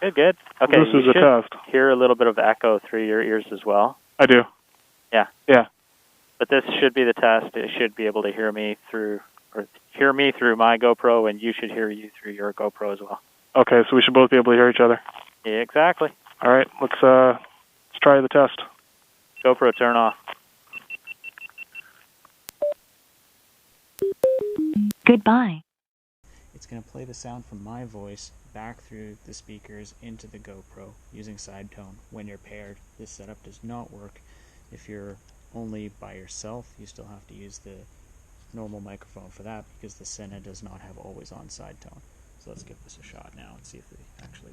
Good, good. Okay, This is a test. Hear a little bit of echo through your ears as well. I do. Yeah. Yeah. But this should be the test. It should be able to hear me through my GoPro, and you should hear you through your GoPro as well. Okay, so we should both be able to hear each other. Yeah, exactly. All right, let's try the test. GoPro, turn off. Goodbye. It's going to play the sound from my voice back through the speakers into the GoPro using side tone when you're paired. This setup does not work if you're only by yourself. You still have to use the normal microphone for that because the Sena does not have always on side tone. So let's give this a shot now and see if it actually